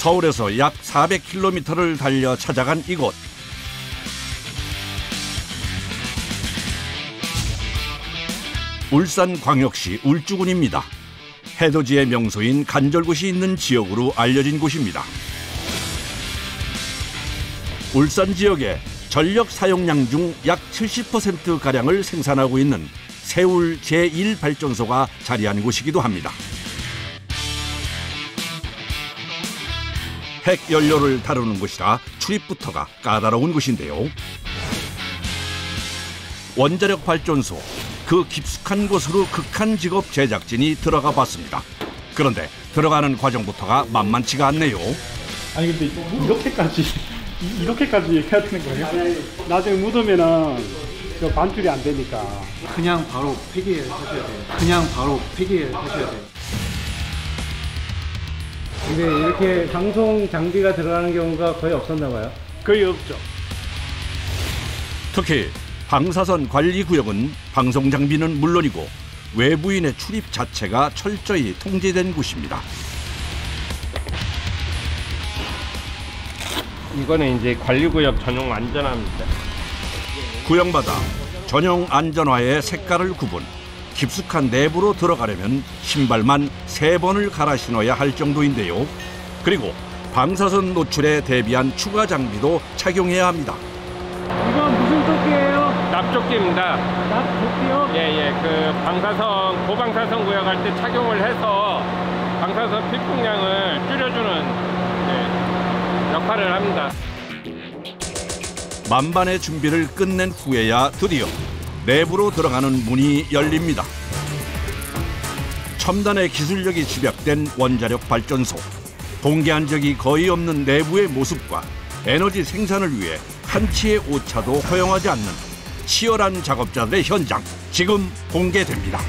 서울에서 약 400km를 달려 찾아간 이곳. 울산광역시 울주군입니다. 해돋이의 명소인 간절곶이 있는 지역으로 알려진 곳입니다. 울산 지역의 전력 사용량 중 약 70%가량을 생산하고 있는 세울 제1발전소가 자리한 곳이기도 합니다. 핵연료를 다루는 곳이라 출입부터가 까다로운 곳인데요. 원자력 발전소, 그 깊숙한 곳으로 극한 직업 제작진이 들어가 봤습니다. 그런데 들어가는 과정부터가 만만치가 않네요. 아니 근데 이렇게까지 해야 되는 거예요? 나중에 묻으면은 저 반출이 안 되니까. 그냥 바로 폐기하셔야 돼요. 그냥 바로 폐기하셔야 돼요. 근데 이렇게 방송 장비가 들어가는 경우가 거의 없었나 봐요? 거의 없죠. 특히 방사선 관리구역은 방송 장비는 물론이고 외부인의 출입 자체가 철저히 통제된 곳입니다. 이거는 이제 관리구역 전용 안전화입니다. 구역마다 전용 안전화의 색깔을 구분, 깊숙한 내부로 들어가려면 신발만 3번을 갈아 신어야 할 정도인데요. 그리고 방사선 노출에 대비한 추가 장비도 착용해야 합니다. 이건 무슨 조끼예요? 납조끼입니다. 납조끼요? 예예, 그 방사선 고방사선 구역할 때 착용을 해서 방사선 필풍량을 줄여주는 역할을 합니다. 만반의 준비를 끝낸 후에야 드디어 내부로 들어가는 문이 열립니다. 첨단의 기술력이 집약된 원자력 발전소. 공개한 적이 거의 없는 내부의 모습과 에너지 생산을 위해 한치의 오차도 허용하지 않는 치열한 작업자들의 현장, 지금 공개됩니다.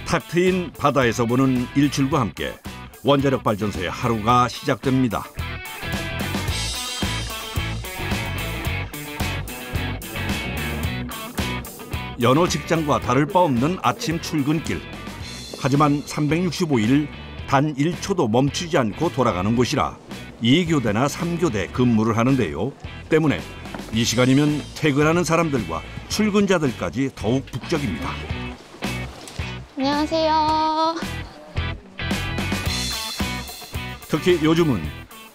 탁 트인 바다에서 보는 일출과 함께 원자력 발전소의 하루가 시작됩니다. 여느 직장과 다를 바 없는 아침 출근길. 하지만 365일 단 1초도 멈추지 않고 돌아가는 곳이라 2교대나 3교대 근무를 하는데요. 때문에 이 시간이면 퇴근하는 사람들과 출근자들까지 더욱 북적입니다. 안녕하세요. 특히 요즘은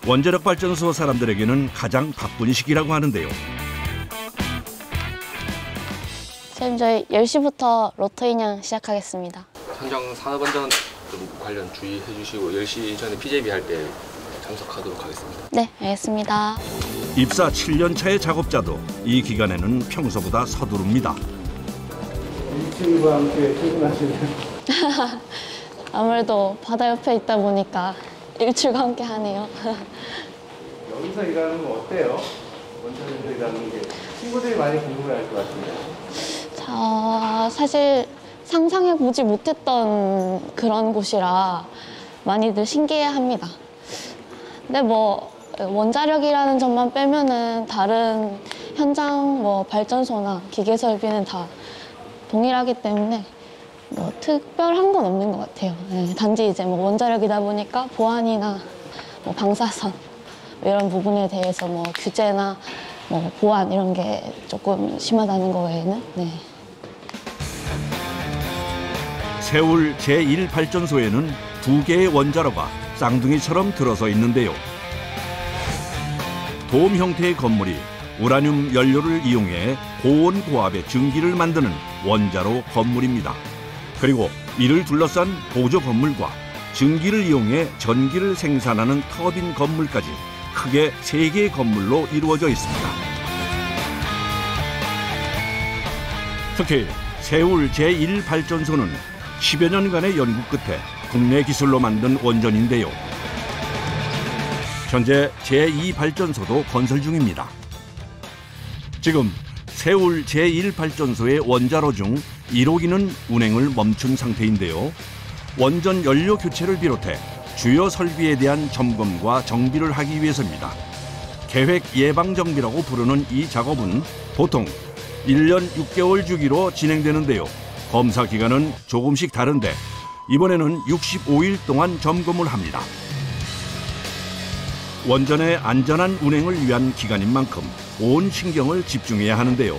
원자력 발전소 사람들에게는 가장 바쁜 시기라고 하는데요. 지금 저희 10시부터 로터 인양 시작하겠습니다. 현장 산업안전 관련 주의해 주시고 10시 전에 PJB 할 때 참석하도록 하겠습니다. 네, 알겠습니다. 입사 7년 차의 작업자도 이 기간에는 평소보다 서두릅니다. 일출과 함께 출근하시는. 아무래도 바다 옆에 있다 보니까 일출과 함께 하네요. 여기서 일하는 건 어때요? 원천에서 일하는 게 친구들이 많이 궁금해할 것 같은데. 사실 상상해보지 못했던 그런 곳이라 많이들 신기해합니다. 근데 뭐 원자력이라는 점만 빼면은 다른 현장 뭐 발전소나 기계 설비는 다 동일하기 때문에 뭐 특별한 건 없는 것 같아요. 네, 단지 이제 뭐 원자력이다 보니까 보안이나 뭐 방사선 이런 부분에 대해서 뭐 규제나 뭐 보안 이런 게 조금 심하다는 거 외에는. 네. 세울 제1발전소에는 2개의 원자로가 쌍둥이처럼 들어서 있는데요. 돔 형태의 건물이 우라늄 연료를 이용해 고온 고압의 증기를 만드는 원자로 건물입니다. 그리고 이를 둘러싼 보조 건물과 증기를 이용해 전기를 생산하는 터빈 건물까지 크게 3개의 건물로 이루어져 있습니다. 특히 세울 제1발전소는 10여 년간의 연구 끝에 국내 기술로 만든 원전인데요. 현재 제2발전소도 건설 중입니다. 지금 세울 제1발전소의 원자로 중 1호기는 운행을 멈춘 상태인데요. 원전 연료 교체를 비롯해 주요 설비에 대한 점검과 정비를 하기 위해서입니다. 계획 예방 정비라고 부르는 이 작업은 보통 1년 6개월 주기로 진행되는데요. 검사 기간은 조금씩 다른데 이번에는 65일 동안 점검을 합니다. 원전의 안전한 운행을 위한 기간인 만큼 온 신경을 집중해야 하는데요.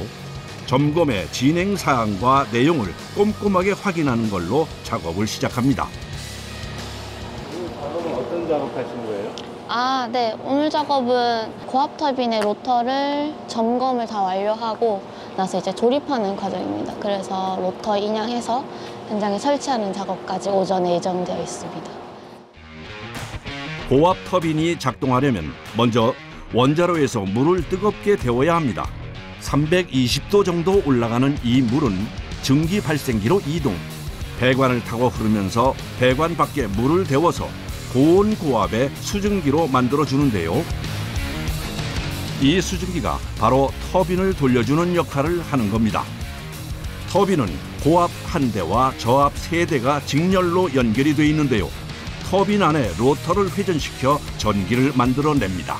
점검의 진행 사항과 내용을 꼼꼼하게 확인하는 걸로 작업을 시작합니다. 작업은 어떤 작업하시는 거예요? 네. 오늘 작업은 고압 터빈의 로터를 점검을 다 완료하고 나서 이제 조립하는 과정입니다. 그래서 로터 인양해서 현장에 설치하는 작업까지 오전에 예정되어 있습니다. 고압 터빈이 작동하려면 먼저 원자로에서 물을 뜨겁게 데워야 합니다. 320도 정도 올라가는 이 물은 증기 발생기로 이동, 배관을 타고 흐르면서 배관 밖에 물을 데워서 고온 고압의 수증기로 만들어주는데요. 이 수증기가 바로 터빈을 돌려주는 역할을 하는 겁니다. 터빈은 고압 한 대와 저압 세 대가 직렬로 연결이 돼 있는데요. 터빈 안에 로터를 회전시켜 전기를 만들어냅니다.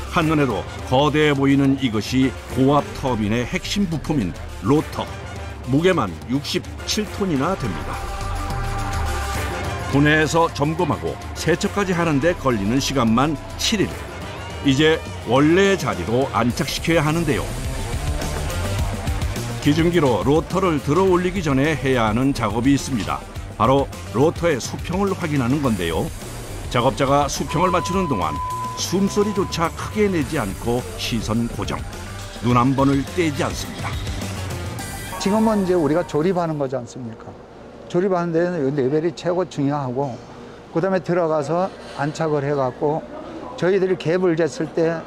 한눈에도 거대해 보이는 이것이 고압 터빈의 핵심 부품인 로터. 무게만 67톤이나 됩니다. 분해해서 점검하고 세척까지 하는데 걸리는 시간만 7일. 이제 원래의 자리로 안착시켜야 하는데요. 기중기로 로터를 들어 올리기 전에 해야 하는 작업이 있습니다. 바로 로터의 수평을 확인하는 건데요. 작업자가 수평을 맞추는 동안 숨소리조차 크게 내지 않고 시선 고정, 눈 한 번을 떼지 않습니다. 지금은 이제 우리가 조립하는 거지 않습니까? 조립하는 데는 레벨이 최고 중요하고, 그다음에 들어가서 안착을 해갖고 저희들이 갭을 쟀을 때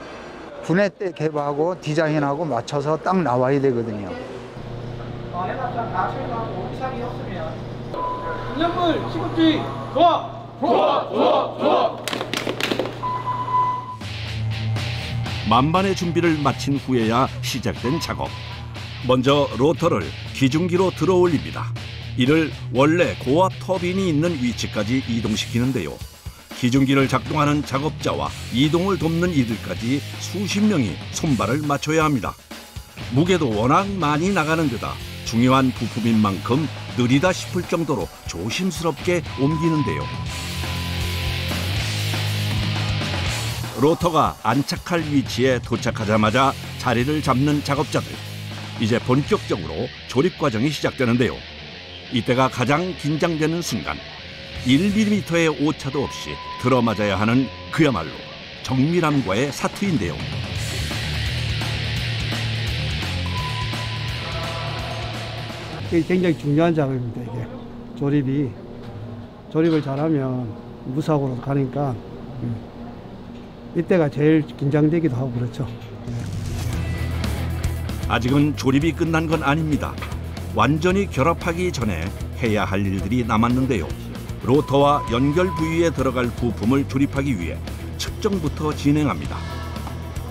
분해 때 갭하고 디자인하고 맞춰서 딱 나와야 되거든요. 만반의 준비를 마친 후에야 시작된 작업. 먼저 로터를 기중기로 들어 올립니다. 이를 원래 고압 터빈이 있는 위치까지 이동시키는데요. 기중기를 작동하는 작업자와 이동을 돕는 이들까지 수십 명이 손발을 맞춰야 합니다. 무게도 워낙 많이 나가는 데다 중요한 부품인 만큼 느리다 싶을 정도로 조심스럽게 옮기는데요. 로터가 안착할 위치에 도착하자마자 자리를 잡는 작업자들. 이제 본격적으로 조립 과정이 시작되는데요. 이때가 가장 긴장되는 순간. 1mm의 오차도 없이 들어맞아야 하는 그야말로 정밀함과의 사투인데요. 이게 굉장히 중요한 작업입니다. 이게 조립을 잘하면 무사고로 가니까 이때가 제일 긴장되기도 하고 그렇죠. 아직은 조립이 끝난 건 아닙니다. 완전히 결합하기 전에 해야 할 일들이 남았는데요. 로터와 연결 부위에 들어갈 부품을 조립하기 위해 측정부터 진행합니다.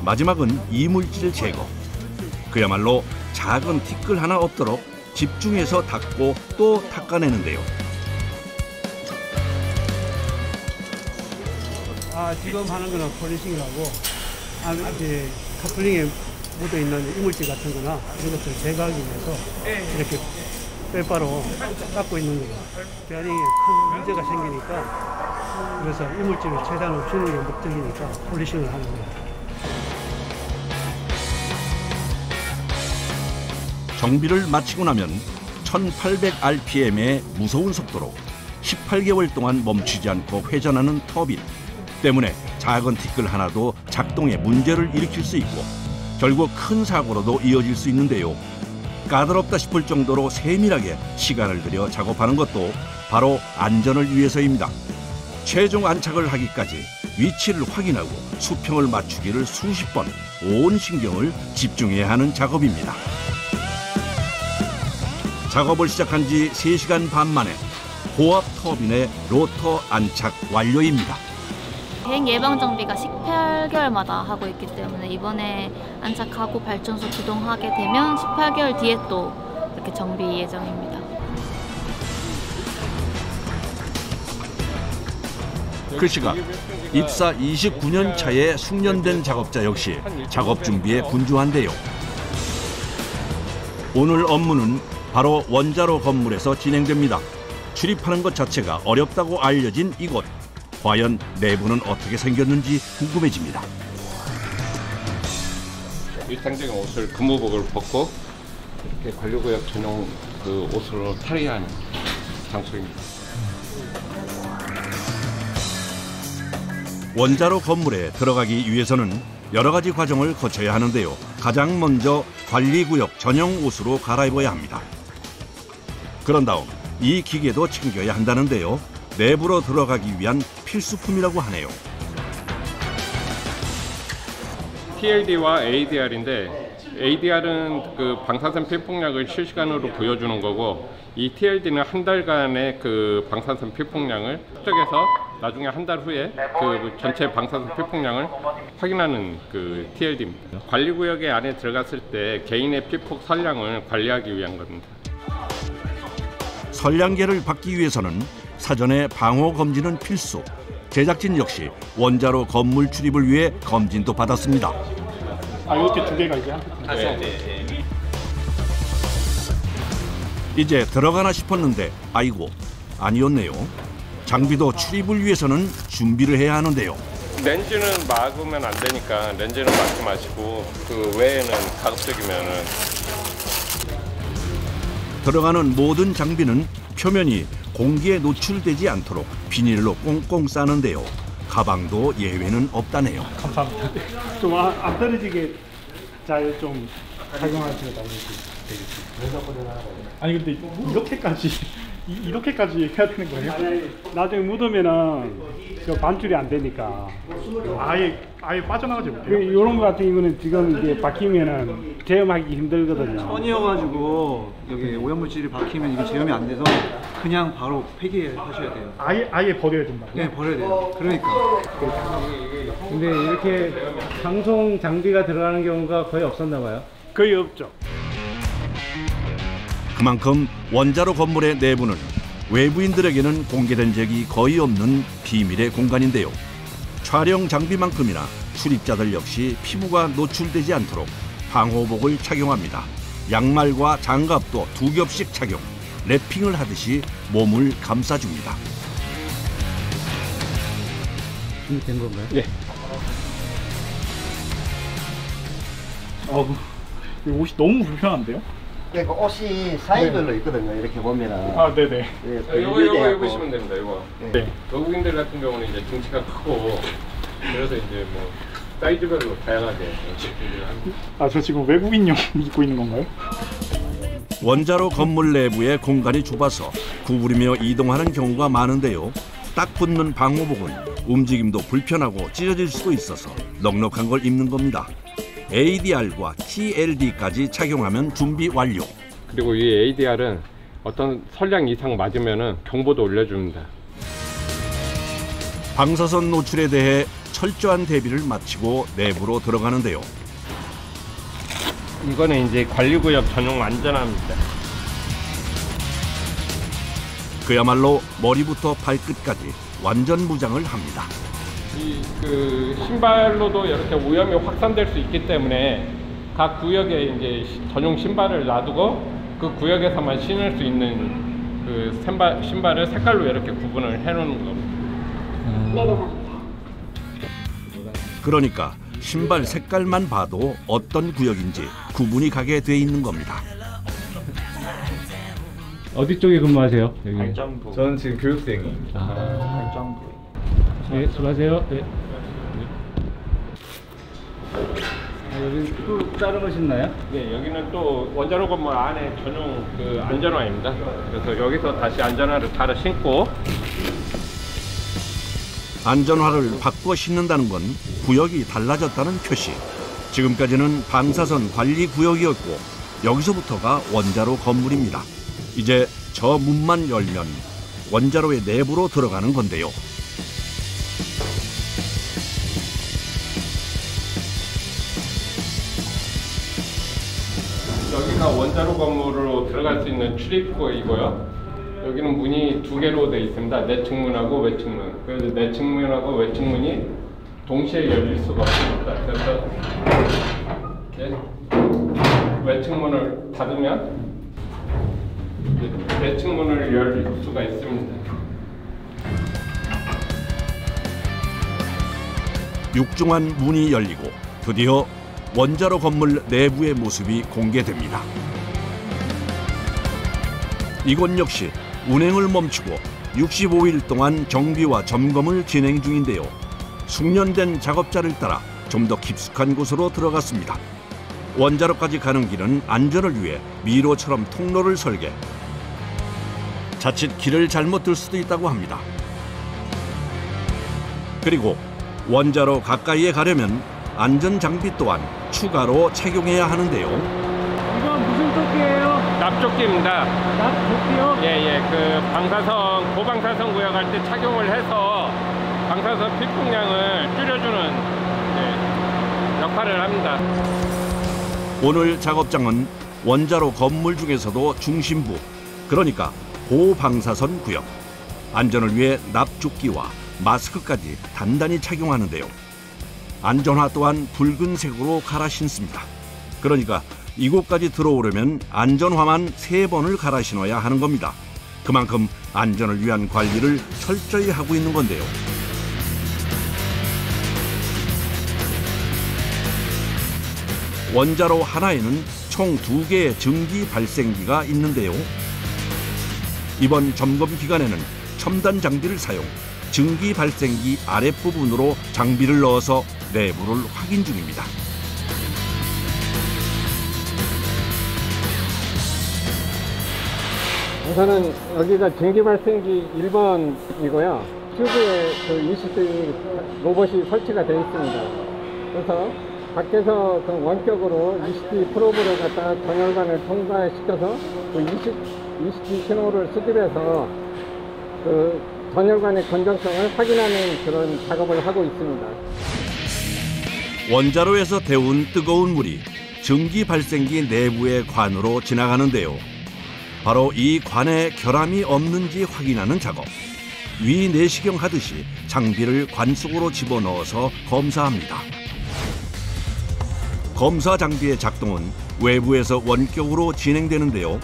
마지막은 이물질 제거. 그야말로 작은 티끌 하나 없도록 집중해서 닦고 또 닦아내는데요. 지금 하는 거는 폴리싱이라고 이제 커플링에 묻어있는 이물질 같은 거나 이런 것들을 제거하기 위해서 이렇게 빼바로 닦고 있는 거예요. 베어링에 큰 문제가 생기니까, 그래서 이물질을 최대한 없애는 게 목적이니까 폴리싱을 하는 거예요. 정비를 마치고 나면 1800rpm의 무서운 속도로 18개월 동안 멈추지 않고 회전하는 터빈 때문에 작은 티끌 하나도 작동에 문제를 일으킬 수 있고 결국 큰 사고로도 이어질 수 있는데요. 까다롭다 싶을 정도로 세밀하게 시간을 들여 작업하는 것도 바로 안전을 위해서입니다. 최종 안착을 하기까지 위치를 확인하고 수평을 맞추기를 수십 번 온 신경을 집중해야 하는 작업입니다. 작업을 시작한 지 3시간 반 만에 고압 터빈의 로터 안착 완료입니다. 비행 예방 정비가 18개월마다 하고 있기 때문에 이번에 안착하고 발전소 기동하게 되면 18개월 뒤에 또 이렇게 정비 예정입니다. 그 시각 입사 29년 차의 숙련된 작업자 역시 작업 준비에 분주한데요. 오늘 업무는 바로 원자로 건물에서 진행됩니다. 출입하는 것 자체가 어렵다고 알려진 이곳. 과연 내부는 어떻게 생겼는지 궁금해집니다. 일상적인 옷을 근무복을 벗고 이렇게 관리구역 전용 그 옷으로 탈의한 장소입니다. 원자로 건물에 들어가기 위해서는 여러 가지 과정을 거쳐야 하는데요. 가장 먼저 관리구역 전용 옷으로 갈아입어야 합니다. 그런 다음 이 기계도 챙겨야 한다는데요. 내부로 들어가기 위한 필수품이라고 하네요. TLD와 ADR인데 ADR은 그 방사선 피폭량을 실시간으로 보여주는 거고 이 TLD는 한 달간의 그 방사선 피폭량을 측정해서 나중에 한 달 후에 그 전체 방사선 피폭량을 확인하는 그 TLD입니다. 관리구역에 안에 들어갔을 때 개인의 피폭 선량을 관리하기 위한 겁니다. 선량계를 받기 위해서는 사전에 방호 검진은 필수. 제작진 역시 원자로 건물 출입을 위해 검진도 받았습니다. 아, 이렇게 두 개가 이제 이제 들어가나 싶었는데 아이고 아니었네요. 장비도 출입을 위해서는 준비를 해야 하는데요. 렌즈는 막으면 안 되니까 렌즈는 막지 마시고 그 외에는 가급적이면은 들어가는 모든 장비는 표면이 공기에 노출되지 않도록 비닐로 꽁꽁 싸는데요. 가방도 예외는 없다네요. 감사합니다. 좀 안 떨어지게 잘 좀 착용하시고 다니시면 되겠습니다. 아니 근데 이렇게까지 해야 되는 거예요? 아니, 나중에 묻으면은 반출이 안 되니까 아예 빠져나가지 못해요. 이런 거 같은 경우는 지금 이제 박히면은 제염하기 힘들거든요. 천이어가지고 여기 오염물질이 박히면 이게 제염이 안 돼서 그냥 바로 폐기하셔야 돼요. 아예 버려야 된다. 네, 버려야 돼요. 그러니까. 근데 이렇게 방송 장비가 들어가는 경우가 거의 없었나 봐요? 거의 없죠. 그만큼 원자로 건물의 내부는 외부인들에게는 공개된 적이 거의 없는 비밀의 공간인데요. 촬영 장비만큼이나 출입자들 역시 피부가 노출되지 않도록 방호복을 착용합니다. 양말과 장갑도 2겹씩 착용, 랩핑을 하듯이 몸을 감싸줍니다. 준비된 건가요? 네. 이 옷이 너무 불편한데요? 그 옷이 사이즈별로 있거든요. 이렇게 보면은. 아, 네네. 이거 입으시면 됩니다. 이거. 네. 외국인들 같은 경우는 이제 등치가 크고 그래서 이제 뭐 사이즈별로 다양하게 준비를 합니다. 아, 저 지금 외국인용 입고 있는 건가요? 원자로 건물 내부의 공간이 좁아서 구부리며 이동하는 경우가 많은데요. 딱 붙는 방호복은 움직임도 불편하고 찢어질 수도 있어서 넉넉한 걸 입는 겁니다. ADR과 TLD까지 착용하면 준비 완료. 그리고 이 ADR은 어떤 선량 이상 맞으면은 경보도 올려줍니다. 방사선 노출에 대해 철저한 대비를 마치고 내부로 들어가는데요. 이거는 이제 관리구역 전용 안전화입니다. 그야말로 머리부터 발끝까지 완전 무장을 합니다. 그 신발로도 이렇게 오염이 확산될 수 있기 때문에 각 구역에 이제 전용 신발을 놔두고 그 구역에서만 신을 수 있는 그 신발을 색깔로 이렇게 구분을 해놓는 겁니다. 그러니까 신발 색깔만 봐도 어떤 구역인지 구분이 가게 돼 있는 겁니다. 어디 쪽에 근무하세요? 여기. 발전부. 저는 지금 교육생입니다. 발전부. 네, 수고하세요. 네. 여기 또 다른 거 신나요? 네, 여기는 또 원자로 건물 안에 전용 그 안전화입니다. 그래서 여기서 다시 안전화를 갈아 신고 안전화를 바꿔 신는다는 건 구역이 달라졌다는 표시. 지금까지는 방사선 관리 구역이었고 여기서부터가 원자로 건물입니다. 이제 저 문만 열면 원자로의 내부로 들어가는 건데요. 여기가 원자로 건물로 들어갈 수 있는 출입구이고요. 여기는 문이 두 개로 되어 있습니다. 내측문하고 외측문. 그래서 내측문하고 외측문이 동시에 열릴 수가 없습니다. 그래서 이렇게 외측문을 닫으면 내측문을 열 수가 있습니다. 육중한 문이 열리고 드디어 원자로 건물 내부의 모습이 공개됩니다. 이곳 역시 운행을 멈추고 65일 동안 정비와 점검을 진행 중인데요. 숙련된 작업자를 따라 좀 더 깊숙한 곳으로 들어갔습니다. 원자로까지 가는 길은 안전을 위해 미로처럼 통로를 설계. 자칫 길을 잘못 들 수도 있다고 합니다. 그리고 원자로 가까이에 가려면 안전장비 또한 추가로 착용해야 하는데요. 이건 무슨 조끼예요? 납조끼입니다. 납조끼요? 예. 그 방사선, 고방사선 구역할 때 착용을 해서 방사선 피폭량을 줄여주는 역할을 합니다. 오늘 작업장은 원자로 건물 중에서도 중심부, 그러니까 고방사선 구역. 안전을 위해 납조끼와 마스크까지 단단히 착용하는데요. 안전화 또한 붉은색으로 갈아 신습니다. 그러니까 이곳까지 들어오려면 안전화만 3번을 갈아 신어야 하는 겁니다. 그만큼 안전을 위한 관리를 철저히 하고 있는 건데요. 원자로 하나에는 총 2개의 증기 발생기가 있는데요. 이번 점검 기간에는 첨단 장비를 사용, 증기 발생기 아랫부분으로 장비를 넣어서 내부를 확인 중입니다. 우선은 여기가 증기 발생기 1번이고요. 튜브에 그 ECT 로봇이 설치가 되어 있습니다. 그래서 밖에서 그 원격으로 ECT 프로브를 갖다가 전열관을 통과시켜서 그 ECT 신호를 수집해서 그 전열관의 건전성을 확인하는 그런 작업을 하고 있습니다. 원자로에서 데운 뜨거운 물이 증기 발생기 내부의 관으로 지나가는데요. 바로 이 관에 결함이 없는지 확인하는 작업. 위내시경 하듯이 장비를 관 속으로 집어넣어서 검사합니다. 검사 장비의 작동은 외부에서 원격으로 진행되는데요.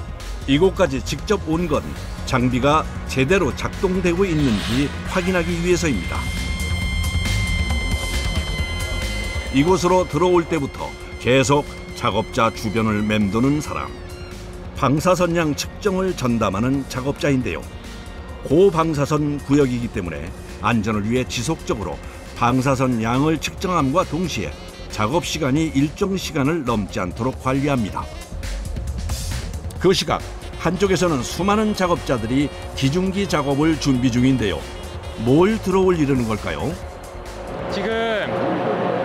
이곳까지 직접 온 건 장비가 제대로 작동되고 있는지 확인하기 위해서입니다. 이곳으로 들어올 때부터 계속 작업자 주변을 맴도는 사람. 방사선량 측정을 전담하는 작업자인데요. 고방사선 구역이기 때문에 안전을 위해 지속적으로 방사선 양을 측정함과 동시에 작업 시간이 일정 시간을 넘지 않도록 관리합니다. 그 시각 한쪽에서는 수많은 작업자들이 기중기 작업을 준비 중인데요. 뭘 들어올리려는 걸까요? 지금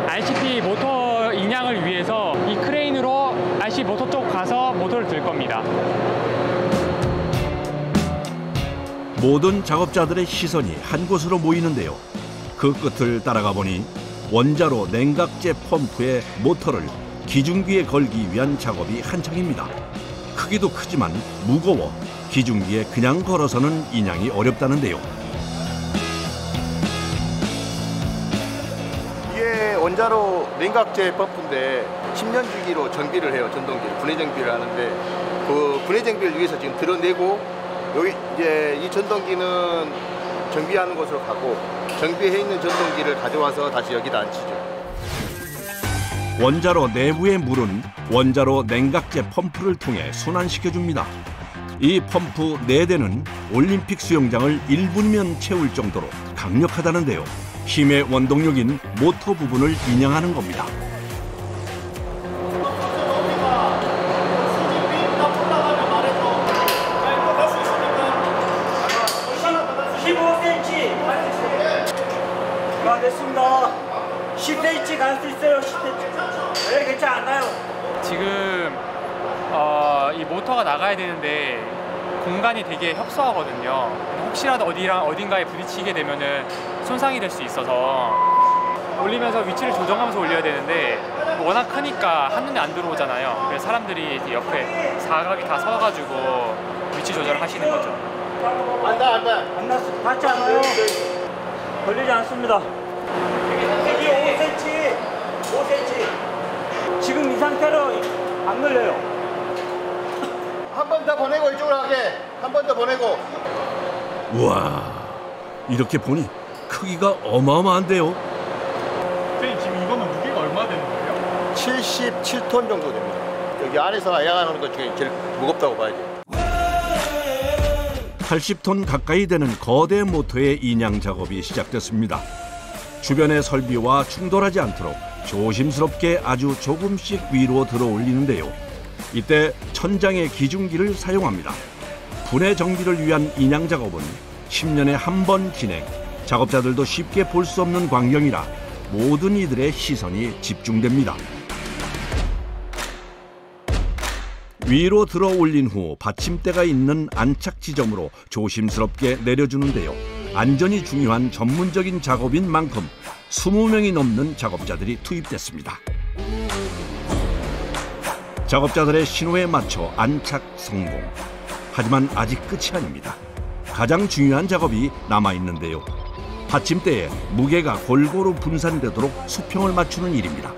RCP 모터 인양을 위해서 이 크레인으로 RCP 모터 쪽 가서 모터를 들 겁니다. 모든 작업자들의 시선이 한 곳으로 모이는데요. 그 끝을 따라가 보니 원자로 냉각제 펌프의 모터를 기중기에 걸기 위한 작업이 한창입니다. 크기도 크지만 무거워 기중기에 그냥 걸어서는 인양이 어렵다는데요. 이게 원자로 냉각제 펌프인데 10년 주기로 정비를 해요. 전동기를 분해 정비를 하는데 그 분해 정비를 위해서 지금 드러내고 여기 이제 이 전동기는 정비하는 곳으로 가고 정비해 있는 전동기를 가져와서 다시 여기다 앉히죠. 원자로 내부의 물은 원자로 냉각제 펌프를 통해 순환시켜줍니다. 이 펌프 4대는 올림픽 수영장을 1분이면 채울 정도로 강력하다는데요. 힘의 원동력인 모터 부분을 인양하는 겁니다. 됐습니다. 10cm 갈 수 있어요. 10cm. 네, 괜찮아요. 지금 이 모터가 나가야 되는데 공간이 되게 협소하거든요. 혹시라도 어딘가에 부딪히게 되면은 손상이 될 수 있어서 올리면서 위치를 조정하면서 올려야 되는데 워낙 크니까 한눈에 안 들어오잖아요. 그래서 사람들이 옆에 사각이 다 서가지고 위치 조절을 하시는 거죠. 안 났어. 닿지 않아요. 걸리지 않습니다. 여기 5cm. 5cm. 지금 이 상태로 안 걸려요. 한 번 더 보내고 이쪽으로 가게. 한 번 더 보내고. 우와, 이렇게 보니 크기가 어마어마한데요. 선생님 지금 이거는 무게가 얼마 되는 거예요? 77톤 정도 됩니다. 여기 안에서 야간하는 것 중에 제일 무겁다고 봐야죠. 80톤 가까이 되는 거대 모터의 인양 작업이 시작됐습니다. 주변의 설비와 충돌하지 않도록 조심스럽게 아주 조금씩 위로 들어 올리는데요. 이때 천장의 기중기를 사용합니다. 분해 정비를 위한 인양 작업은 10년에 한 번 진행, 작업자들도 쉽게 볼 수 없는 광경이라 모든 이들의 시선이 집중됩니다. 위로 들어 올린 후 받침대가 있는 안착 지점으로 조심스럽게 내려주는데요. 안전이 중요한 전문적인 작업인 만큼 20명이 넘는 작업자들이 투입됐습니다. 작업자들의 신호에 맞춰 안착 성공. 하지만 아직 끝이 아닙니다. 가장 중요한 작업이 남아있는데요. 받침대에 무게가 골고루 분산되도록 수평을 맞추는 일입니다.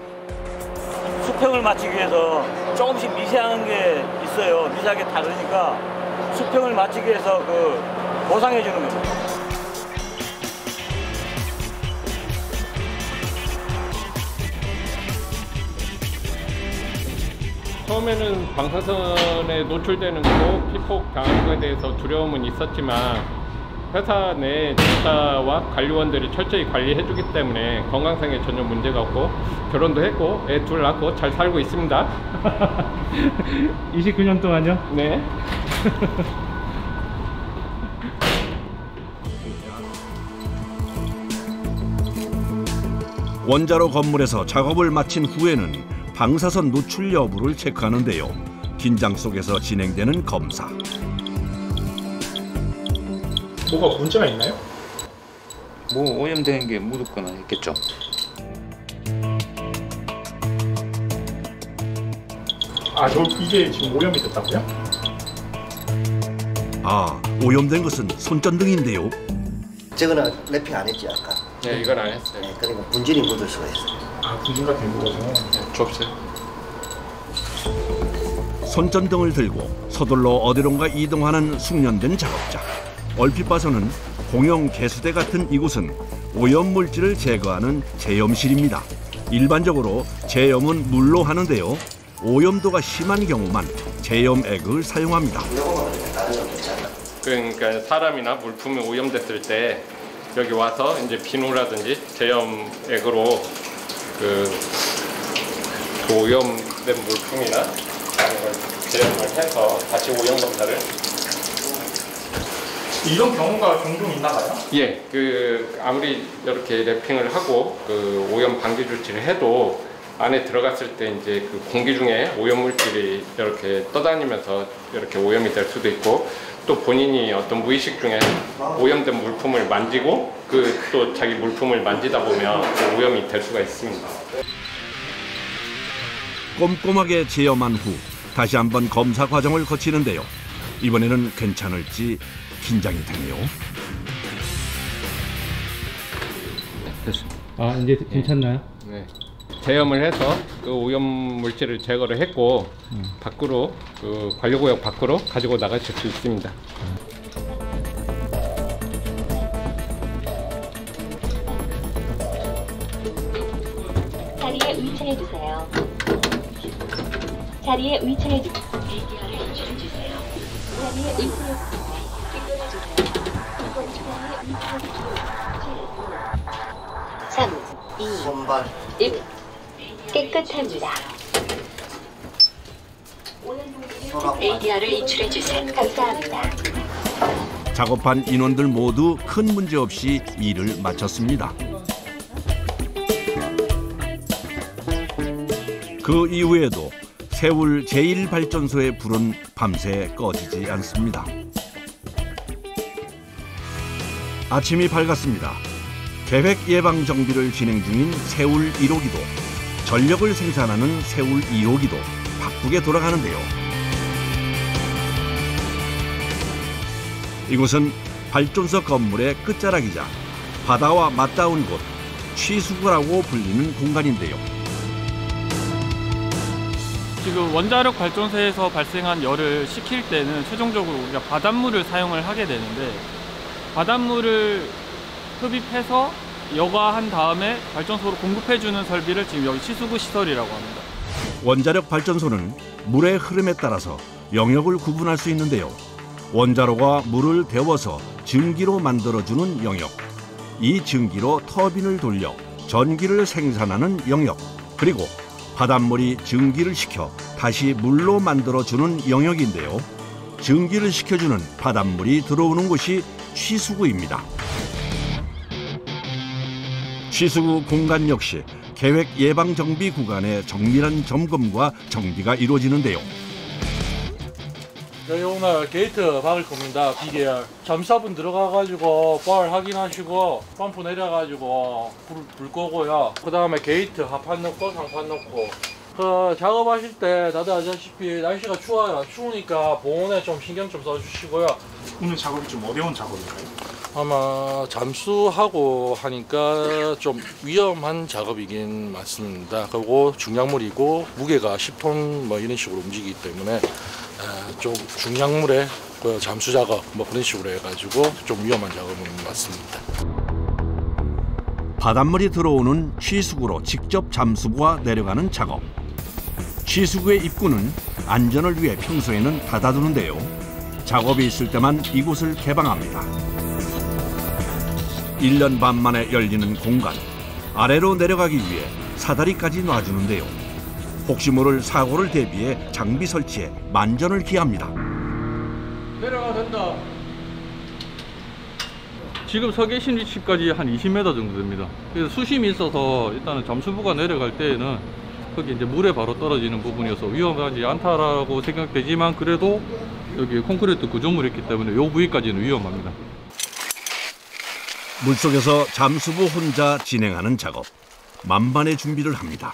수평을 맞추기 위해서 조금씩 미세한 게 있어요. 미세하게 다르니까 수평을 맞추기 위해서 보상해 주는 겁니다. 처음에는 방사선에 노출되는 거, 피폭 당하는 것에 대해서 두려움은 있었지만 회사 내 지사와 관리원들이 철저히 관리해주기 때문에 건강상에 전혀 문제가 없고 결혼도 했고 애 둘 낳고 잘 살고 있습니다. 29년 동안요? 네. 원자로 건물에서 작업을 마친 후에는 방사선 노출 여부를 체크하는데요. 긴장 속에서 진행되는 검사. 뭐가 문제가 있나요? 뭐 오염된 게 묻었거나 있겠죠. 이게 지금 오염이 됐다고요? 아, 오염된 것은 손전등인데요. 저거는 랩핑 안 했지 아까? 네, 이건 안 했어요. 네, 그러니까 분진이 묻을 수가 있어요. 분진 같은 게 묻어서? 네, 좁어요. 손전등을 들고 서둘러 어디론가 이동하는 숙련된 작업자. 얼핏 봐서는 공용 개수대 같은 이곳은 오염물질을 제거하는 제염실입니다. 일반적으로 제염은 물로 하는데요. 오염도가 심한 경우만 제염액을 사용합니다. 그러니까 사람이나 물품이 오염됐을 때 여기 와서 이제 비누라든지 제염액으로 오염된 물품이나 이런 걸 제염을 해서 다시 오염 검사를. 이런 경우가 종종 있나 봐요? 예, 아무리 이렇게 랩핑을 하고 오염 방지 조치를 해도 안에 들어갔을 때 이제 공기 중에 오염 물질이 이렇게 떠다니면서 이렇게 오염이 될 수도 있고, 또 본인이 어떤 무의식 중에 오염된 물품을 만지고 또 자기 물품을 만지다 보면 오염이 될 수가 있습니다. 꼼꼼하게 제염한 후 다시 한번 검사 과정을 거치는데요. 이번에는 괜찮을지 긴장이 되네요. 됐습니다. 이제 괜찮나요? 네. 제염을 해서 오염 물질을 제거를 했고 밖으로 관리구역 밖으로 가지고 나가실 수 있습니다. 자리에 위치해 주세요. 자리에 위치해 주세요. 자리에 위치해 주세요. 3, 2, 1. 깨끗합니다. ADR을 인출해 주세요. 감사합니다. 작업한 인원들 모두 큰 문제 없이 일을 마쳤습니다. 그 이후에도 세울 제1발전소의 불은 밤새 꺼지지 않습니다. 아침이 밝았습니다. 계획 예방 정비를 진행 중인 세울 1호기도, 전력을 생산하는 세울 2호기도 바쁘게 돌아가는데요. 이곳은 발전소 건물의 끝자락이자 바다와 맞닿은 곳, 취수구라고 불리는 공간인데요. 지금 원자력 발전소에서 발생한 열을 식힐 때는 최종적으로 우리가 바닷물을 사용을 하게 되는데, 바닷물을 흡입해서 여과한 다음에 발전소로 공급해주는 설비를 지금 여기 취수구 시설이라고 합니다. 원자력 발전소는 물의 흐름에 따라서 영역을 구분할 수 있는데요. 원자로가 물을 데워서 증기로 만들어주는 영역, 이 증기로 터빈을 돌려 전기를 생산하는 영역, 그리고 바닷물이 증기를 식혀 다시 물로 만들어주는 영역인데요. 증기를 식혀주는 바닷물이 들어오는 곳이 취수구입니다. 취수구 공간 역시 계획 예방 정비 구간의 정밀한 점검과 정비가 이루어지는데요. 저희 오늘 게이트 박을 겁니다. 비계열. 잠수사분 들어가가지고 볼 확인하시고 펌프 내려가지고 불 끄고요. 그 다음에 게이트 하판 넣고 상판 넣고. 그 작업하실 때 다들 아시다시피 날씨가 추워요. 추우니까 보온에 좀 신경 좀 써주시고요. 오늘 작업이 좀 어려운 작업인가요? 아마 잠수하고 하니까 좀 위험한 작업이긴 맞습니다. 그리고 중량물이고 무게가 10톤 뭐 이런 식으로 움직이기 때문에 좀 중량물에 그 잠수 작업 뭐 그런 식으로 해가지고 좀 위험한 작업은 맞습니다. 바닷물이 들어오는 취수구로 직접 잠수부와 내려가는 작업. 취수구의 입구는 안전을 위해 평소에는 닫아두는데요. 작업이 있을 때만 이곳을 개방합니다. 1년 반 만에 열리는 공간. 아래로 내려가기 위해 사다리까지 놔주는데요. 혹시 모를 사고를 대비해 장비 설치에 만전을 기합니다. 내려가 된다. 지금 서 계신 위치까지 한 20m 정도 됩니다. 그래서 수심이 있어서 일단은 잠수부가 내려갈 때에는 거기 이제 물에 바로 떨어지는 부분이어서 위험하지 않다라고 생각되지만, 그래도 여기 콘크리트 구조물이 있기 때문에 이 부위까지는 위험합니다. 물속에서 잠수부 혼자 진행하는 작업. 만반의 준비를 합니다.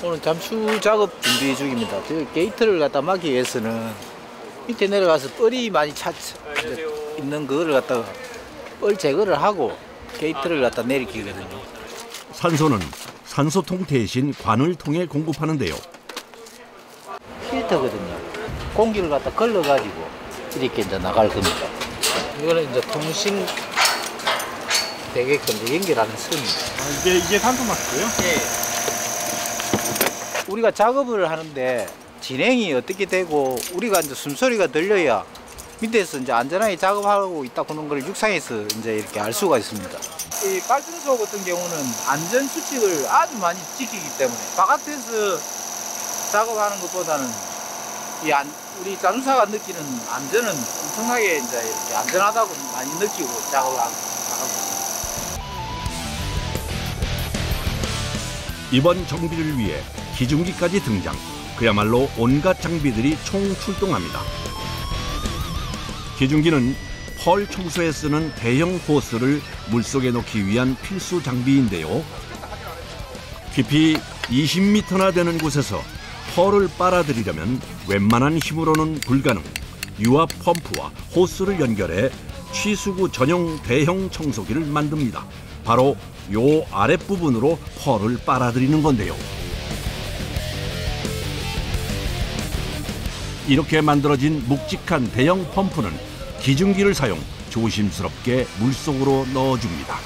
오늘 잠수 작업 준비 중입니다. 게이트를 갖다 막기 위해서는 밑에 내려가서 뻘이 많이 있는 그거를 갖다가 뻘 제거를 하고 게이트를 갖다 내리키거든요. 산소는 산소통 대신 관을 통해 공급하는데요. 필터거든요. 공기를 갖다 걸러가지고 이렇게 이제 나갈 겁니다. 이거는 이제 통신 되게끔 연결하는 선입니다. 이게 산소 마스크예요? 네. 우리가 작업을 하는데 진행이 어떻게 되고 우리가 이제 숨소리가 들려야 밑에서 이제 안전하게 작업하고 있다고 하는 걸 육상에서 이제 이렇게 알 수가 있습니다. 이 발전소 같은 경우는 안전 수칙을 아주 많이 지키기 때문에 바깥에서 작업하는 것보다는 우리 잠수사가 느끼는 안전은 엄청나게 이제 이렇게 안전하다고 많이 느끼고 작업을 하고 있습니다. 이번 정비를 위해 기중기까지 등장. 그야말로 온갖 장비들이 총출동합니다. 기중기는 펄 청소에 쓰는 대형 호스를 물속에 넣기 위한 필수 장비인데요. 깊이 20m나 되는 곳에서 펄을 빨아들이려면 웬만한 힘으로는 불가능. 유압 펌프와 호스를 연결해 취수구 전용 대형 청소기를 만듭니다. 바로 요 아랫부분으로 펄을 빨아들이는 건데요. 이렇게 만들어진 묵직한 대형 펌프는 기중기를 사용 조심스럽게 물속으로 넣어줍니다.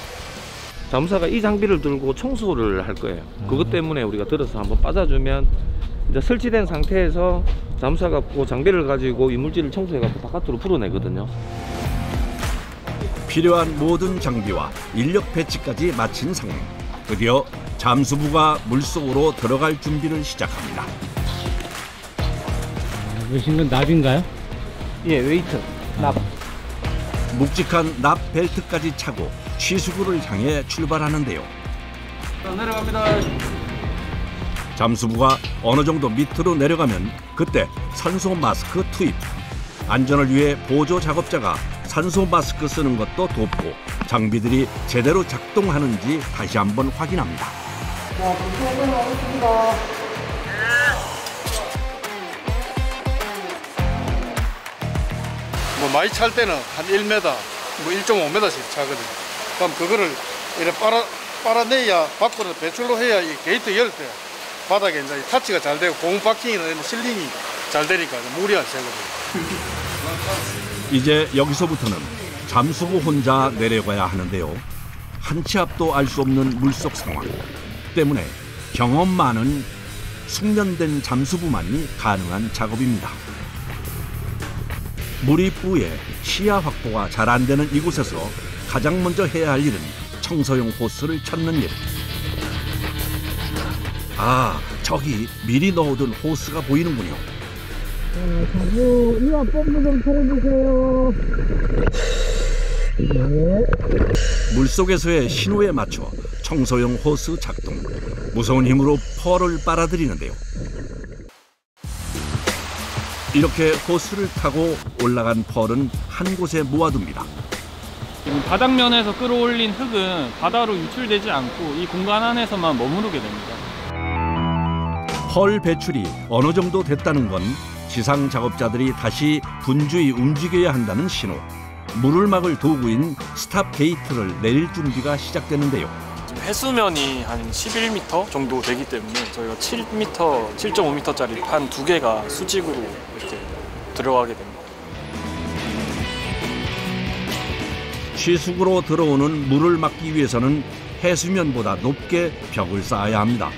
잠수사가 이 장비를 들고 청소를 할 거예요. 그것 때문에 우리가 들어서 한번 빠져주면 이제 설치된 상태에서 잠수사가 그 장비를 가지고 이물질을 청소해갖고 바깥으로 풀어내거든요. 필요한 모든 장비와 인력 배치까지 마친 상황. 드디어 잠수부가 물속으로 들어갈 준비를 시작합니다. 보신 건 납인가요? 예, 웨이트, 납. 묵직한 납 벨트까지 차고 취수구를 향해 출발하는데요. 내려갑니다. 잠수부가 어느 정도 밑으로 내려가면 그때 산소 마스크 투입. 안전을 위해 보조 작업자가 산소 마스크 쓰는 것도 돕고 장비들이 제대로 작동하는지 다시 한번 확인합니다. 자, 잠시만요. 나오겠습니다. 많이 찰 때는 한 1m, 뭐 1.5m씩 차거든요. 그럼 그거를 이렇게 빨아내야 밖으로 배출로 해야 이 게이트 열 때 바닥에 이제 타치가 잘 되고 고무 박힌이나 실링이 잘 되니까 물이 안 새거든요. 이제 여기서부터는 잠수부 혼자 내려가야 하는데요. 한 치 앞도 알 수 없는 물속 상황 때문에 경험 많은 숙련된 잠수부만이 가능한 작업입니다. 물이 뿌에 시야 확보가 잘 안 되는 이곳에서 가장 먼저 해야 할 일은 청소용 호스를 찾는 일. 아, 저기 미리 넣어둔 호스가 보이는군요. 자꾸 이와 펌프 좀 틀어주세요. 네. 물속에서의 신호에 맞춰 청소용 호스 작동. 무서운 힘으로 펄을 빨아들이는데요. 이렇게 호스를 타고 올라간 펄은 한 곳에 모아둡니다. 바닥면에서 끌어올린 흙은 바다로 유출되지 않고 이 공간 안에서만 머무르게 됩니다. 펄 배출이 어느 정도 됐다는 건 지상 작업자들이 다시 분주히 움직여야 한다는 신호. 물을 막을 도구인 스탑 게이트를 내릴 준비가 시작되는데요. 해수면이 한 11m 정도 되기 때문에 저희가 7.5m짜리 판 2개가 수직으로 이렇게 들어가게 됩니다. 취숙으로 들어오는 물을 막기 위해서는 해수면보다 높게 벽을 쌓아야 합니다.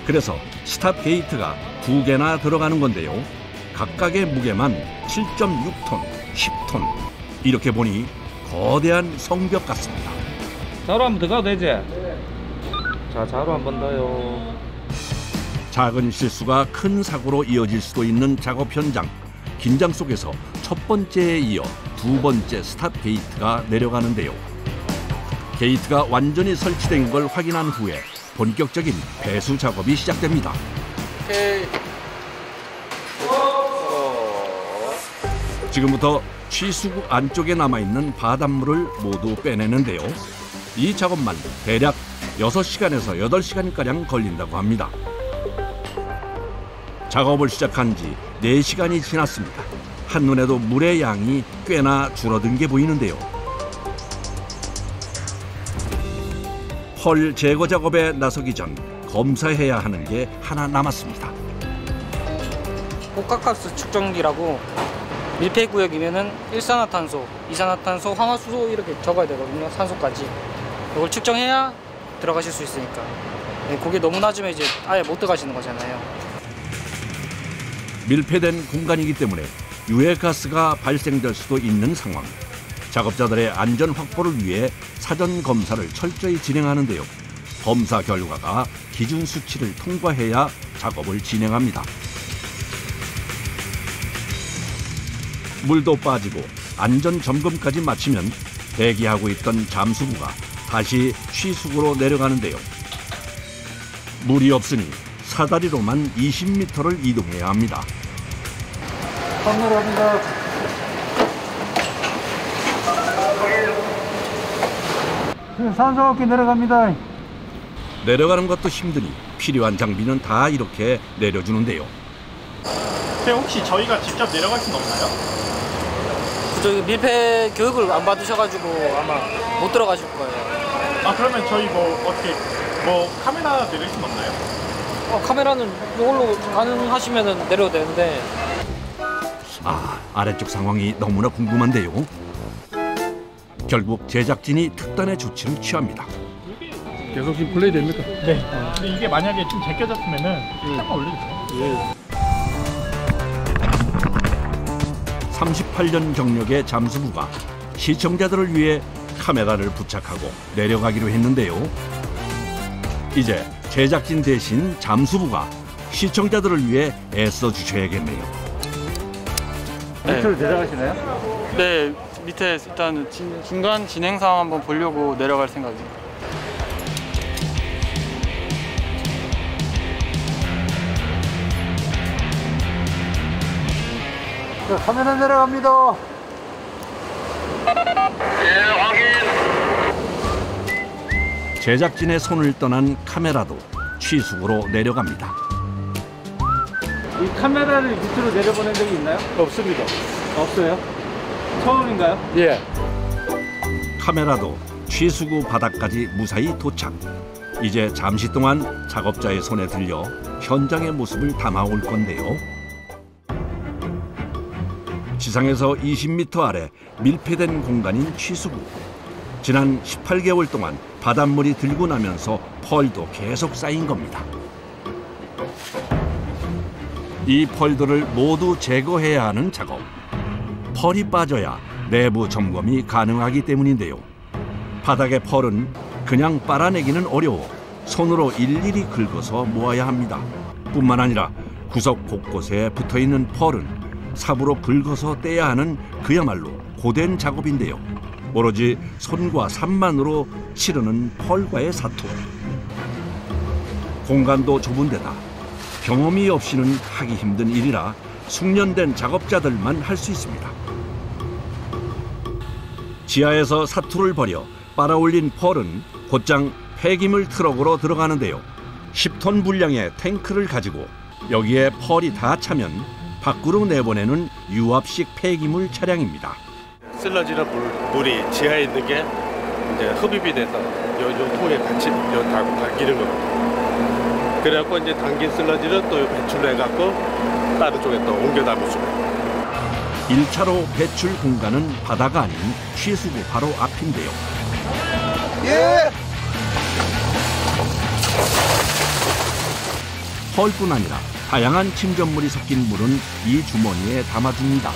그래서 스탑 게이트가 2개나 들어가는 건데요. 각각의 무게만 7.6톤, 10톤. 이렇게 보니 거대한 성벽 같습니다. 자로 한번 더 가도 되지? 자, 자로 한 번 더요. 작은 실수가 큰 사고로 이어질 수도 있는 작업 현장. 긴장 속에서 첫 번째에 이어 2번째 스탑 게이트가 내려가는데요. 게이트가 완전히 설치된 걸 확인한 후에 본격적인 배수 작업이 시작됩니다. 지금부터 취수구 안쪽에 남아있는 바닷물을 모두 빼내는데요. 이 작업만 대략 6시간에서 8시간가량 걸린다고 합니다. 작업을 시작한 지 4시간이 지났습니다. 한눈에도 물의 양이 꽤나 줄어든 게 보이는데요. 펄 제거 작업에 나서기 전 검사해야 하는 게 하나 남았습니다. 복합가스 측정기라고 밀폐구역이면은 일산화탄소, 이산화탄소, 황화수소 이렇게 적어야 되거든요. 산소까지. 이걸 측정해야 들어가실 수 있으니까. 네, 그게 너무 낮으면 이제 아예 못 들어가시는 거잖아요. 밀폐된 공간이기 때문에 유해가스가 발생될 수도 있는 상황. 작업자들의 안전 확보를 위해 사전 검사를 철저히 진행하는데요. 검사 결과가 기준 수치를 통과해야 작업을 진행합니다. 물도 빠지고 안전 점검까지 마치면 대기하고 있던 잠수부가 다시 취숙으로 내려가는데요. 물이 없으니 사다리로만 20m를 이동해야 합니다. 건너갑니다. 산소호흡기 내려갑니다. 내려가는 것도 힘드니 필요한 장비는 다 이렇게 내려주는데요. 혹시 저희가 직접 내려갈 수는 없나요? 저희 밀폐 교육을 안 받으셔가지고 아마 못 들어가실 거예요. 아, 그러면 저희 어떻게 카메라 내릴 수는 없나요? 카메라는 이걸로 가능하시면 내려도 되는데. 아래쪽 상황이 너무나 궁금한데요. 결국 제작진이 특단의 조치를 취합니다. 계속 지금 플레이 됩니까? 네. 근데 이게 만약에 좀 제껴졌으면은 잠깐 올려주세요. 38년 경력의 잠수부가 시청자들을 위해 카메라를 부착하고 내려가기로 했는데요. 이제 제작진 대신 잠수부가 시청자들을 위해 애써 주셔야겠네요. 밑으로 내려가시나요? 네, 밑에 일단 중간 진행 상황 한번 보려고 내려갈 생각입니다. 카메라 내려갑니다. 제작진의 손을 떠난 카메라도 취숙으로 내려갑니다. 이 카메라를 밑으로 내려보낸 적이 있나요? 없습니다. 없어요? 처음인가요? 예. 카메라도 취수구 바닥까지 무사히 도착. 이제 잠시 동안 작업자의 손에 들려 현장의 모습을 담아올 건데요. 지상에서 20m 아래 밀폐된 공간인 취수구. 지난 18개월 동안 바닷물이 들고 나면서 펄도 계속 쌓인 겁니다. 이 펄들을 모두 제거해야 하는 작업. 펄이 빠져야 내부 점검이 가능하기 때문인데요. 바닥의 펄은 그냥 빨아내기는 어려워 손으로 일일이 긁어서 모아야 합니다. 뿐만 아니라 구석 곳곳에 붙어있는 펄은 삽으로 긁어서 떼야 하는 그야말로 고된 작업인데요. 오로지 손과 삽만으로 치르는 펄과의 사투. 공간도 좁은 데다 경험이 없이는 하기 힘든 일이라 숙련된 작업자들만 할 수 있습니다. 지하에서 사투를 버려 빨아올린 펄은 곧장 폐기물 트럭으로 들어가는데요. 10톤 분량의 탱크를 가지고 여기에 펄이 다 차면 밖으로 내보내는 유압식 폐기물 차량입니다. 슬러지는 물이 지하에 있는 게 이제 흡입이 돼서 요 통에 같이 담기는 겁니다. 그래갖고 이제 담긴 슬러지는 또 배출을 해갖고 다른 쪽에 또 옮겨 담을 수가 있어요. 1차로 배출 공간은 바다가 아닌 취수구 바로 앞인데요. 예! 펄뿐 아니라 다양한 침전물이 섞인 물은 이 주머니에 담아줍니다.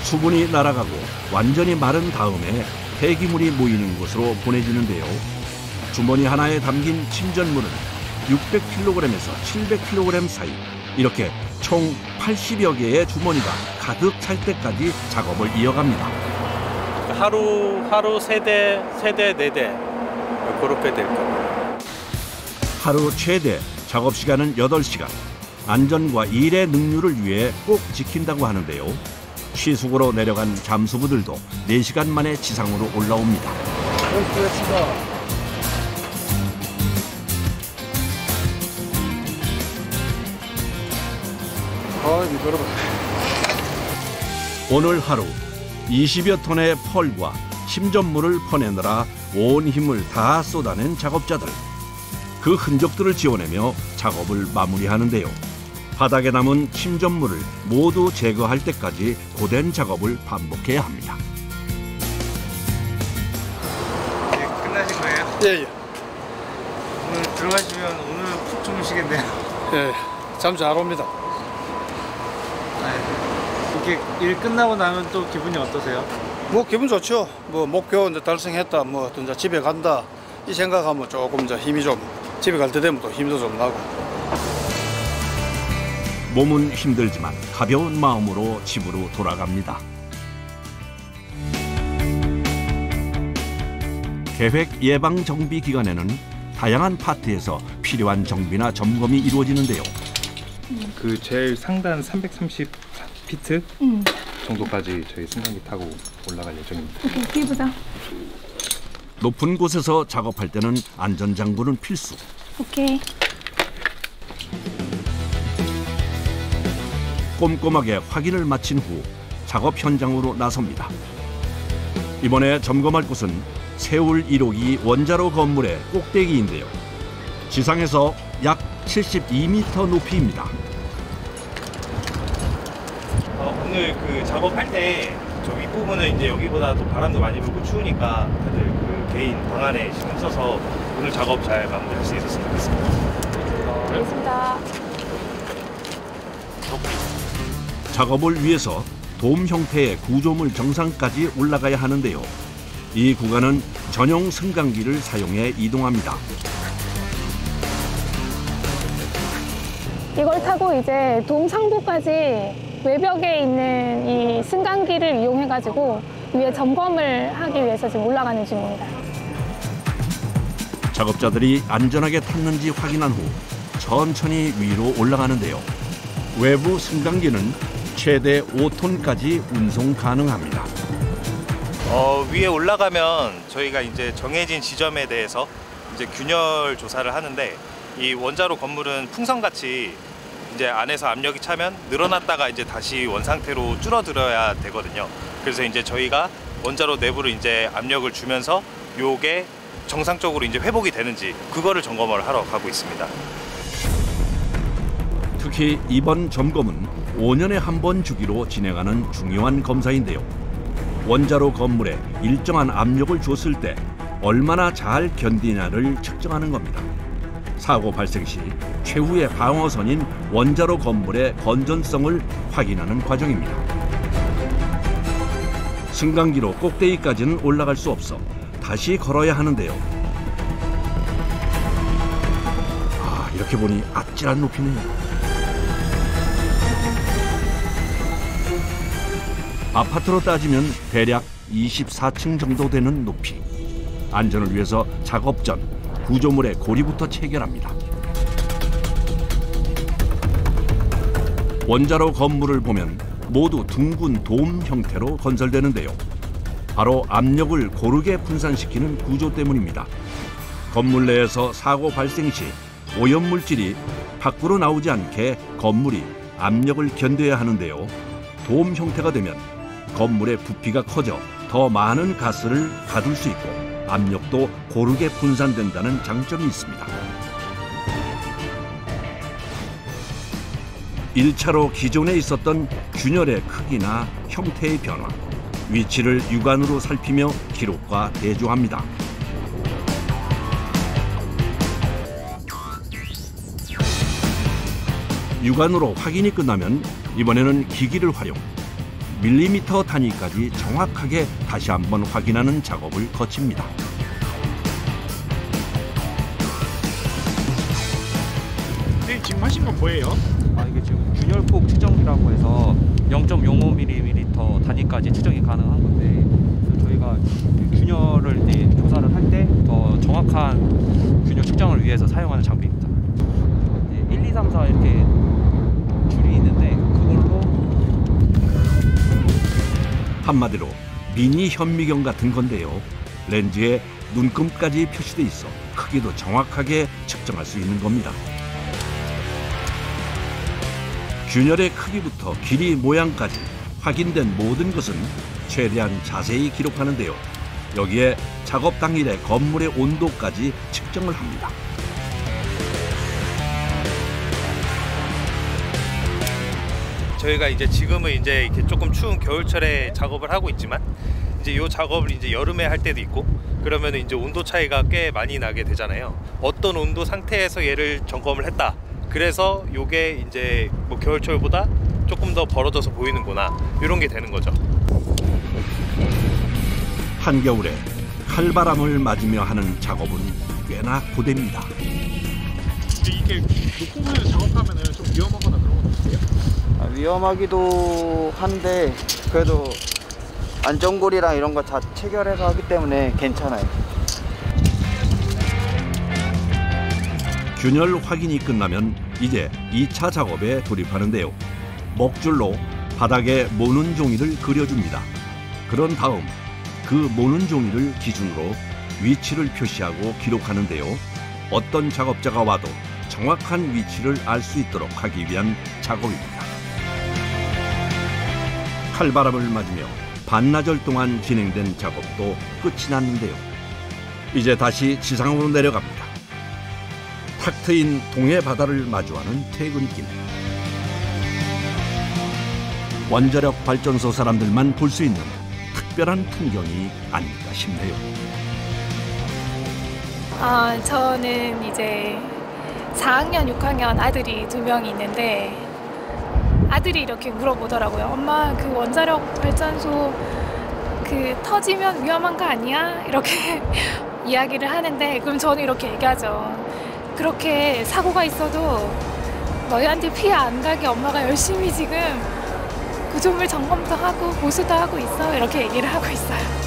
수분이 날아가고 완전히 마른 다음에 폐기물이 모이는 곳으로 보내지는데요. 주머니 하나에 담긴 침전물은 600kg에서 700kg 사이, 이렇게 총 80여 개의 주머니가 가득 찰 때까지 작업을 이어갑니다. 하루 세 대, 네 대 그렇게 될 겁니다. 하루 최대 작업 시간은 8시간. 안전과 일의 능률을 위해 꼭 지킨다고 하는데요. 취수구로 내려간 잠수부들도 4시간 만에 지상으로 올라옵니다. 오늘 하루 20여 톤의 펄과 침전물을 퍼내느라 온 힘을 다 쏟아낸 작업자들. 그 흔적들을 지워내며 작업을 마무리하는데요. 바닥에 남은 침전물을 모두 제거할 때까지 고된 작업을 반복해야 합니다. 네, 끝나신 거예요? 예. 오늘 들어가시면 오늘 푹 주무시겠네요. 예, 잠 잘 옵니다. 이렇게 일 끝나고 나면 또 기분이 어떠세요? 뭐 기분 좋죠. 뭐 목표 이제 달성했다, 뭐 또 이제 집에 간다 이 생각하면 조금 이제 힘이 좀 집에 갈 때 되면 또 힘도 좀 나고. 몸은 힘들지만 가벼운 마음으로 집으로 돌아갑니다. 계획 예방 정비 기간에는 다양한 파트에서 필요한 정비나 점검이 이루어지는데요. 그 제일 상단 330피트 정도까지 저희 승강기 타고 올라갈 예정입니다. 오케이, 뒤에 보자. 높은 곳에서 작업할 때는 안전장구는 필수. 오케이. 꼼꼼하게 확인을 마친 후 작업 현장으로 나섭니다. 이번에 점검할 곳은 세울 1호기 원자로 건물의 꼭대기인데요. 지상에서 약 72m 높이입니다. 오늘 그 작업할 때 저 윗부분은 이제 여기보다 또 바람도 많이 불고 추우니까 다들 그 개인 방 안에 신경 써서 오늘 작업 잘 마무리할 수 있었으면 좋겠습니다. 알겠습니다. 작업을 위해서 돔 형태의 구조물 정상까지 올라가야 하는데요. 이 구간은 전용 승강기를 사용해 이동합니다. 이걸 타고 이제 돔 상부까지 외벽에 있는 이 승강기를 이용해가지고 위에 점검을 하기 위해서 지금 올라가는 중입니다. 작업자들이 안전하게 탔는지 확인한 후 천천히 위로 올라가는데요. 외부 승강기는 최대 5톤까지 운송 가능합니다. 위에 올라가면 저희가 이제 정해진 지점에 대해서 이제 균열 조사를 하는데 이 원자로 건물은 풍선같이 이제 안에서 압력이 차면 늘어났다가 이제 다시 원상태로 줄어들어야 되거든요. 그래서 이제 저희가 원자로 내부를 이제 압력을 주면서 요게 정상적으로 이제 회복이 되는지 그거를 점검을 하러 가고 있습니다. 특히 이번 점검은 5년에 한 번 주기로 진행하는 중요한 검사인데요. 원자로 건물에 일정한 압력을 줬을 때 얼마나 잘 견디냐를 측정하는 겁니다. 사고 발생 시 최후의 방어선인 원자로 건물의 건전성을 확인하는 과정입니다. 승강기로 꼭대기까지는 올라갈 수 없어 다시 걸어야 하는데요. 이렇게 보니 아찔한 높이네요. 아파트로 따지면 대략 24층 정도 되는 높이. 안전을 위해서 작업 전 구조물의 고리부터 체결합니다. 원자로 건물을 보면 모두 둥근 돔 형태로 건설되는데요. 바로 압력을 고르게 분산시키는 구조 때문입니다. 건물 내에서 사고 발생 시 오염물질이 밖으로 나오지 않게 건물이 압력을 견뎌야 하는데요. 돔 형태가 되면 건물의 부피가 커져 더 많은 가스를 가둘 수 있고 압력도 고르게 분산된다는 장점이 있습니다. 1차로 기존에 있었던 균열의 크기나 형태의 변화, 위치를 육안으로 살피며 기록과 대조합니다. 육안으로 확인이 끝나면 이번에는 기기를 활용, 밀리미터 단위까지 정확하게 다시 한번 확인하는 작업을 거칩니다. 선생님 지금 하신 건 뭐예요? 이게 지금 균열폭 측정기라고 해서 0.05mm 단위까지 측정이 가능한 건데 저희가 균열을 이제 조사를 할 때 더 정확한 균열 측정을 위해서 사용하는 장비입니다. 1, 2, 3, 4 이렇게 줄이 있는데 그걸로 한마디로 미니 현미경 같은 건데요. 렌즈에 눈금까지 표시돼 있어 크기도 정확하게 측정할 수 있는 겁니다. 균열의 크기부터 길이 모양까지 확인된 모든 것은 최대한 자세히 기록하는데요. 여기에 작업 당일의 건물의 온도까지 측정을 합니다. 저희가 이제 지금은 이제 이렇게 조금 추운 겨울철에 작업을 하고 있지만 이제 이 작업을 이제 여름에 할 때도 있고 그러면 이제 온도 차이가 꽤 많이 나게 되잖아요. 어떤 온도 상태에서 얘를 점검을 했다. 그래서 요게 이제 뭐 겨울철보다 조금 더 벌어져서 보이는구나 이런 게 되는 거죠. 한겨울에 칼바람을 맞으며 하는 작업은 꽤나 고됩니다. 이게 높은 작업하면 좀 위험하거나 그런 건 없어요? 위험하기도 한데 그래도 안전고리랑 이런 거 다 체결해서 하기 때문에 괜찮아요. 균열 확인이 끝나면 이제 2차 작업에 돌입하는데요. 먹줄로 바닥에 모는 종이를 그려줍니다. 그런 다음 그 모는 종이를 기준으로 위치를 표시하고 기록하는데요. 어떤 작업자가 와도 정확한 위치를 알 수 있도록 하기 위한 작업입니다. 칼바람을 맞으며 반나절 동안 진행된 작업도 끝이 났는데요. 이제 다시 지상으로 내려갑니다. 탁 트인 동해 바다를 마주하는 퇴근길. 원자력 발전소 사람들만 볼 수 있는 특별한 풍경이 아닐까 싶네요. 저는 이제 4학년, 6학년 아들이 2명이 있는데 아들이 이렇게 물어보더라고요. 엄마, 그 원자력 발전소 그 터지면 위험한 거 아니야? 이렇게 이야기를 하는데 그럼 저는 이렇게 얘기하죠. 그렇게 사고가 있어도 너희한테 피해 안 가게 엄마가 열심히 지금 구조물 점검도 하고 보수도 하고 있어. 이렇게 얘기를 하고 있어요.